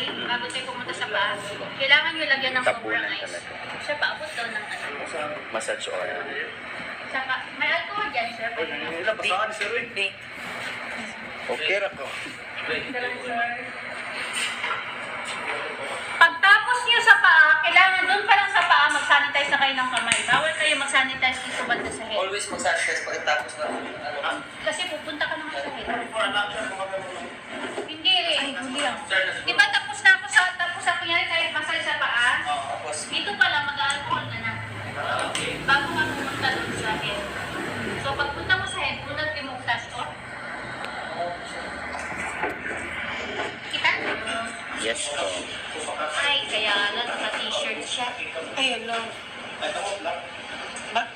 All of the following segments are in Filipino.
kamay, bago tayo pumunta sa paa, kailangan nyo lagyan ng Tapunan sobrang ice. talaga. Siya paabot daw ng ano. Massage oil. Saka, may alcohol dyan, sir. Okay ra ko. Pagtapos nyo sa paa, kailangan doon pa lang sa paa mag-sanitize na kayo ng kamay. Bawal kayo mag-sanitize dito banda sa head. Always mag-sanitize pagkatapos na Kasi pupunta ka naman sa head. Hindi rin. Ay, huli lang. Di ba tapos na ako sa kunyari tayo masal sa paa? tapos Dito pala mag-alcohol na na. Bago ka pumunta doon sa head. So pagpunta mo sa head, unang timugtas ko. Kita? Yes po. Ay, kaya lang naka-t-shirt siya. Ay, hello.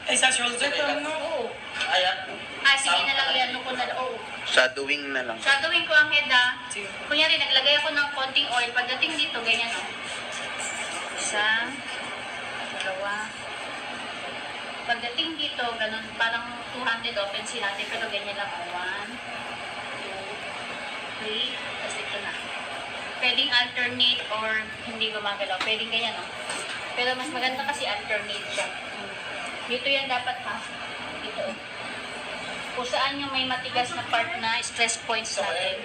Ay, sa shoulder ka, no? Oo. ayan. Ah, sige na lang yan. Ko na lang. Oo. Shadowing na lang. Shadowing ko ang head ah. Sige. Kunyari, naglagay ako ng konting oil. Pagdating dito, ganyan o. Isa, dalawa. Pagdating dito, ganun, parang 200 open natin, pero ganyan lang o. 1, 2, 3, tapos ito na. Pwedeng alternate or hindi gumagalaw. Pwedeng ganyan o. Pero mas maganda kasi alternate siya. Dito yan dapat ha. Dito. Kung saan yung may matigas na part na stress points natin.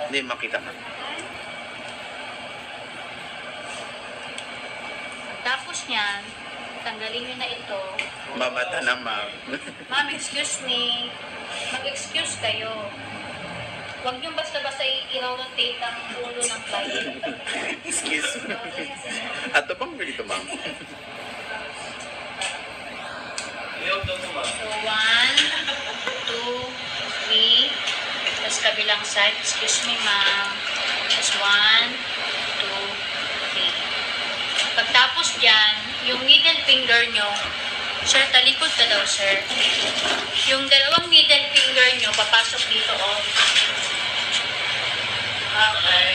Hindi makita man. Tapos niyan, tanggalin nyo na ito. Mamata na ma'am. Ma'am, excuse me. Mag-excuse kayo. Huwag nyo basta-basta i-rotate ang ulo ng client. Excuse me. Ato bang dito ma'am? So, 1, 2, 3. Tapos kabilang side. Excuse me, ma'am. Tapos 1, 2, 3. Pagtapos dyan, yung middle finger nyo, sir, talikod ka daw, sir. Yung dalawang middle finger nyo, papasok dito, oh. Okay.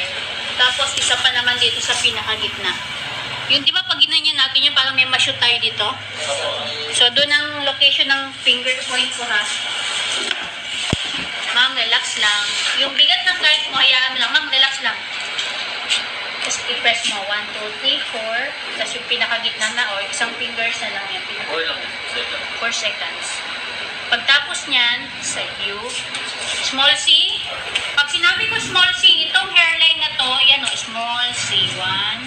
Tapos, isa pa naman dito sa pinakagitna. Yung, di ba, pag ginanyan natin yun, parang may ma-shoot tayo dito. So, doon ang location ng finger point ko, ha. Ma'am, relax lang. Yung bigat ng card mo, hayaan mo lang. Ma'am, relax lang. Tapos, i-press mo. 1, 2, 3, 4. Tapos, yung pinakagitna na, o, isang fingers na lang yan. 4 seconds. Pagtapos niyan, side view. Small C. Pag sinabi ko small C, itong hairline na to, yan o, small C. 1.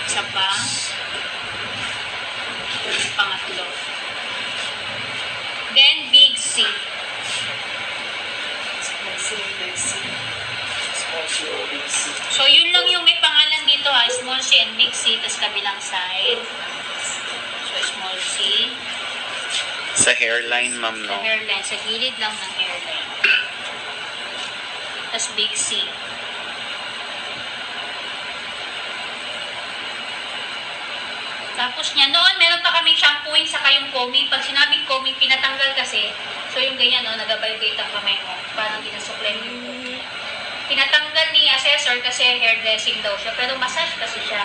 Isa pa. Pangatlo. Then, big C. So, yun lang yung may pangalan dito ha. Small C and big C. Tapos kabilang side. So, small C. Sa hairline ma'am Sa no? hairline. Sa gilid lang ng hairline. Tapos big C. Tapos niya, noon meron pa kami shampooing sa kayong combing. Pag sinabing combing, pinatanggal kasi. So yung ganyan, no, nagabalgate ang kamay mo. Parang dinasupply mo. Pinatanggal ni assessor kasi hairdressing daw siya. Pero massage kasi siya.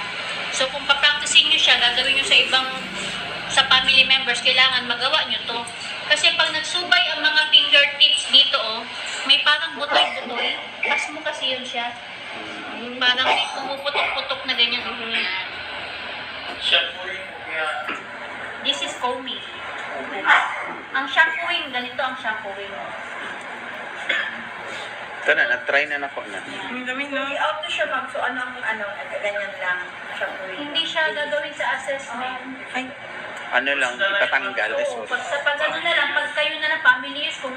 So kung papracticing nyo siya, gagawin nyo sa ibang, sa family members, kailangan magawa nyo to. Kasi pag nagsubay ang mga fingertips dito, oh, may parang butoy-butoy. Pas mo kasi yun siya. Yung parang may pumuputok-putok na ganyan. This is combing. Ang shampooing, ganito ang shampooing. Ito na, na-try na nako na. Ang dami, no? Auto siya, ma'am. So, ganyan lang siya po rin. Hindi siya gagawin sa assessment. Ay, Ano lang, itatanggal. Oo, pag ano na lang, pag kayo na ng family use, kung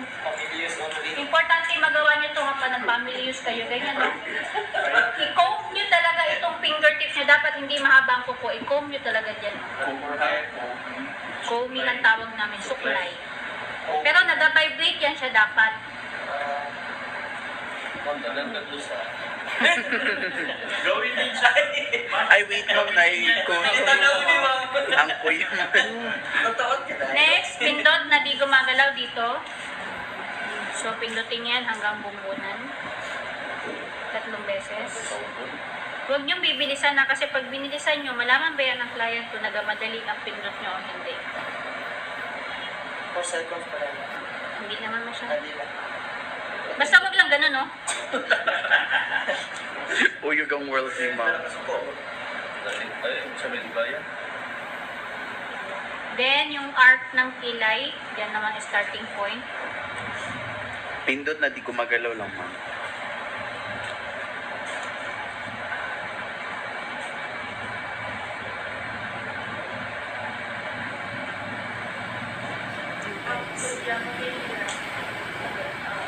importante magawa niyo ito kapag ng family use kayo, ganyan, no? I-comb niyo talaga itong fingertips niyo. Dapat hindi mahaba ang kuko. I-comb niyo talaga dyan. Combing ang tawag namin, suklay. Pero nag-vibrate yan siya dapat. Gawin din siya. Ay, wait ma'am, ang kuy. Next, pindot na di gumagalaw dito. So, pindutin yan hanggang bumunan. 3 beses. Huwag niyong bibilisan na kasi pag binilisan niyo, malaman ba yan ng client kung nagamadali ang pindot niyo o hindi. 4 seconds pa rin. Hindi naman masyado. Hindi lang. Basta wag lang ganun, no? talagang wealthy, ma'am. Ay, sabi di ba yan? Then, yung arc ng kilay, yan naman ang starting point. Pindot na di gumagalaw lang, ma'am.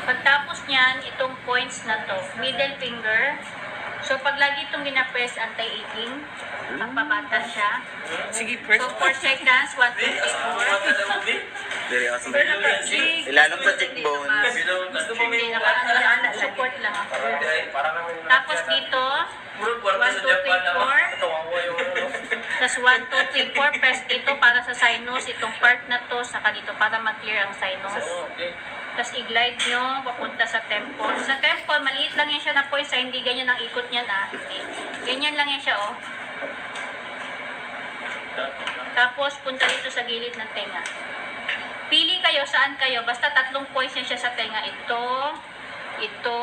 Pagtapos niyan, itong points na to, middle finger. So, pag lagi itong ginapress, anti-aging, pagpabata siya. Sige, So, first. 4 seconds, 1, 2, 3, 4. Very awesome. Ilalong sa cheekbone. Hindi, naka-ano, support lang ako. Tapos dito, 1, 2, 3, 4. Tapos 1, 2, 3, 4, press dito para sa sinus, itong part na to, saka dito para ma-clear ang sinus. Tapos i-glide nyo, papunta sa temple. Sa temple, maliit lang yan siya na points, hindi ganyan ang ikot niya na. Ganyan lang yan siya, oh. Tapos, punta dito sa gilid ng tenga. Pili kayo, saan kayo, basta 3 points yan siya sa tenga. Ito, ito.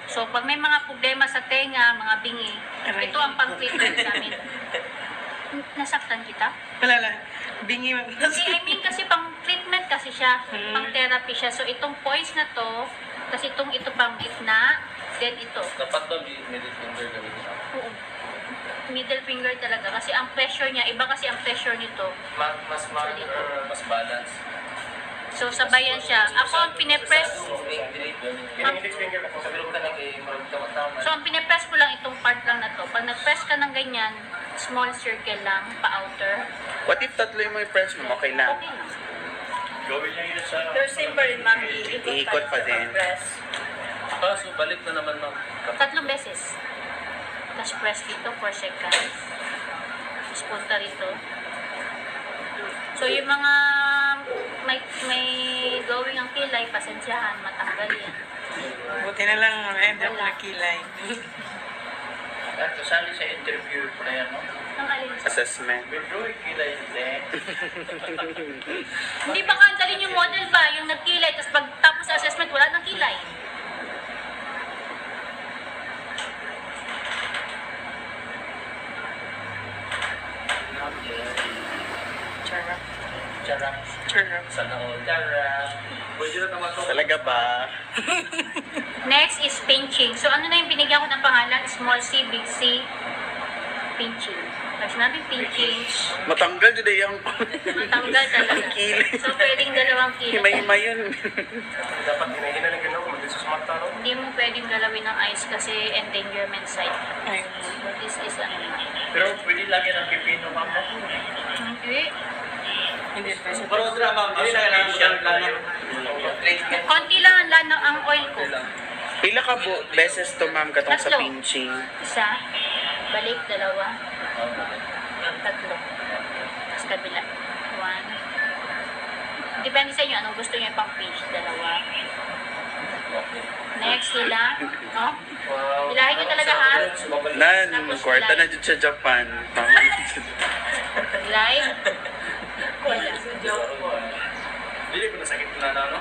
So, pag may mga problema sa tenga, mga bingi, ito ang pang-treatment namin. Nasaktan kita? Wala lang. Bingi. Kasi I mean kasi pang treatment kasi siya, pang therapy siya. So itong points na to, kasi ito pang gitna, then ito. Dapat ba middle finger gawin siya? Oo. Middle finger talaga kasi ang pressure niya, iba kasi ang pressure nito. Mas mas balance. So sabayan siya. Ako ang pinepress, so ang pinepress ko lang itong part lang na to. Pag nagpress ka ng ganyan, small circle lang, pa-outer. What if tatlo yung may press mo? Okay lang. Okay lang. Gawin niya yun sa... Pero same pa rin, ma'am. Iikot Iikot pa din. Press. So balik na naman ng... 3 beses. Tapos press dito, 4 seconds. Tapos punta rito. So, yung mga may going ang kilay, pasensyahan, matanggal yan. Buti na lang, end up na kilay. At kasali sa interview na yan, no? Ang alin sa... Assessment. Withdraw yung kilay din. Hindi ba kantalin yung model ba? Yung nagkilay, tapos pagtapos sa assessment, wala nang kilay. Charap. Charang. Charap. Sana all. Charang. Pwede na naman ito. Talaga ba? Next is pinching. So, ano na yung binigyan ko ng pangalan? Small C, big C, pinching. Pag sinabi pinching, Matanggal din yung matanggal talaga. kilay. So, pwedeng 2 kilo. Himay-himay yun. Dapat hinahina ng gano'n. Magdito sa mata, no? Hindi mo pwedeng galawin ng ice kasi endangerment site. Ay. So, this is ano. Pero pwede lagyan ng pipino, ma'am. Hindi. Hindi pa siya. Pero drama, hindi na kailangan lang. Treatment. Konti lang ang lano ang oil ko. Pila ka beses to, ma'am, katong sa 3. pinching? Isa, balik, 2, 3. Tapos kabila. 1. Depende sa inyo, anong gusto niyo pang pinch, 2. Next, hila. Oh. Hilahin niyo talaga, ha? Nan, kwarta na dyan sa Japan. Mama. Hilahin. Hila. Hindi ko nasakit na no?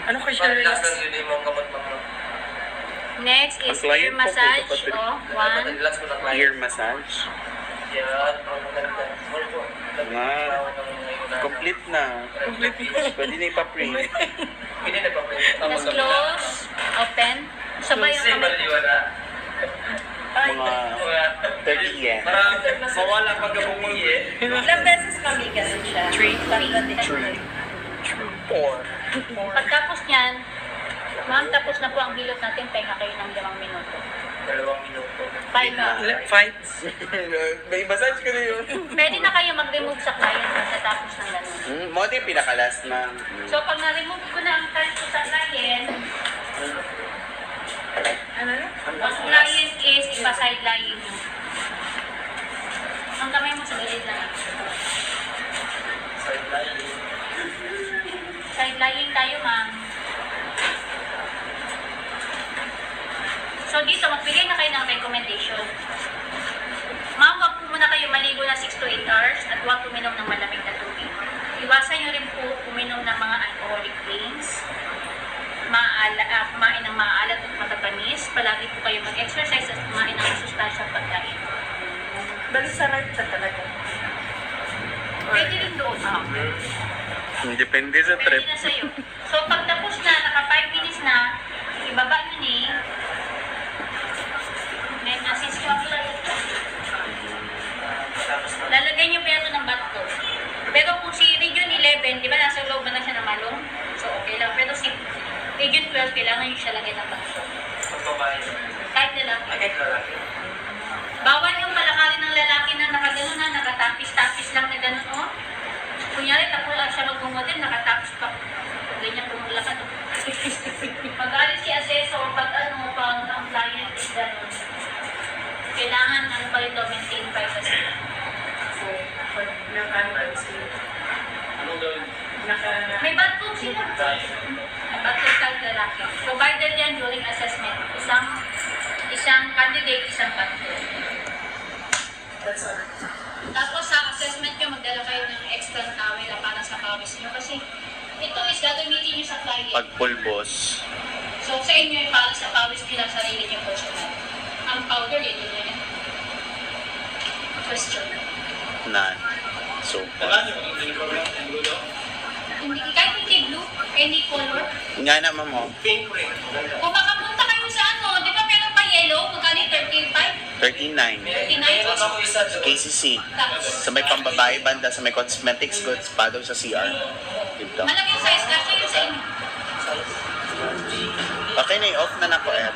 Ano ko siya relax? Hindi mo kamot pa mo. Next is Ang client ear massage. po, dapat Oh, 1. Relax ko na Ear massage. Yan. Nga. Complete na. Pwede na ipa-print. Hindi na pa Tapos close. Open. Sabay yung kamay ko. Mga 30 yen. Para mawala pagkabungi eh. Ilang beses mamigas siya? 3. 4. Pagtapos niyan, ma'am, tapos na po ang hilot natin. Pahinga kayo ng 5 minuto. 2 minuto. 5 minutes. Fight. May massage ka na yun. Pwede na kayo mag-remove sa client pagkatapos ng ganun. Mo yung pinakalas na. So, pag na-remove ko na ang card ko sa client, Ano na? ang client is ipa-side lying mo. Ang kamay mo sa gilid lang. Side lying tayo, ma'am. So, dito, magbigay na kayo ng recommendation. Ma'am, wag po muna kayo maligo na 6 to 8 hours at huwag uminom ng malamig na tubig. Iwasan nyo rin po uminom ng mga alcoholic drinks, kumain ng maalat at matatamis, palagi po kayo mag-exercise at kumain ng masustansyang pagkain. Balik sa right siya talaga. Pwede rin doon. Depende sa trip. Pwede na sa'yo. So, pag tapos na, naka 5 minutes na, ibaba nyo ni, may message ko ako lalagay nyo pa ito ng bato. Pero kung si Region 11, di ba nasa loob na siya ng malong? So, okay lang. Pero si Region 12, kailangan nyo siya lagay ng bato. Pagbabae. Kahit nila. Kahit lalaki. Bawal yung palakarin ng lalaki na nakagano na, nakatapis-tapis lang na gano'n, oh. Kunyari, tapos siya magmumodel, nakatapis pa. Ganyan pumulakad. Pag alis si assessor, pag ang client is gano'n, kailangan pa rin daw maintain privacy. So, pag May batog sila. May batog kang lalaki. Provided yan during assessment. Isang candidate, isang batog. Tapos sa assessment nyo, magdala kayo ng extra towel para sa pawis nyo. Kasi ito is gagamitin nyo sa client. Pagpulbos. So sa inyo yung para sa pawis nila sarili nyo personal. Ang powder, ito na yan. Question. None. So, Hindi, kahit hindi blue, any color. nga naman mo, Pink ring. Kung makapunta kayo sa di ba meron pa yellow? Magkano yung 39. 39? Ako isa doon. KCC. Sa may pambabae banda, sa may cosmetics goods, padaw sa CR. Dito. Malaking size kasi yun sa inyo. Okay na, off na na ko, Ed.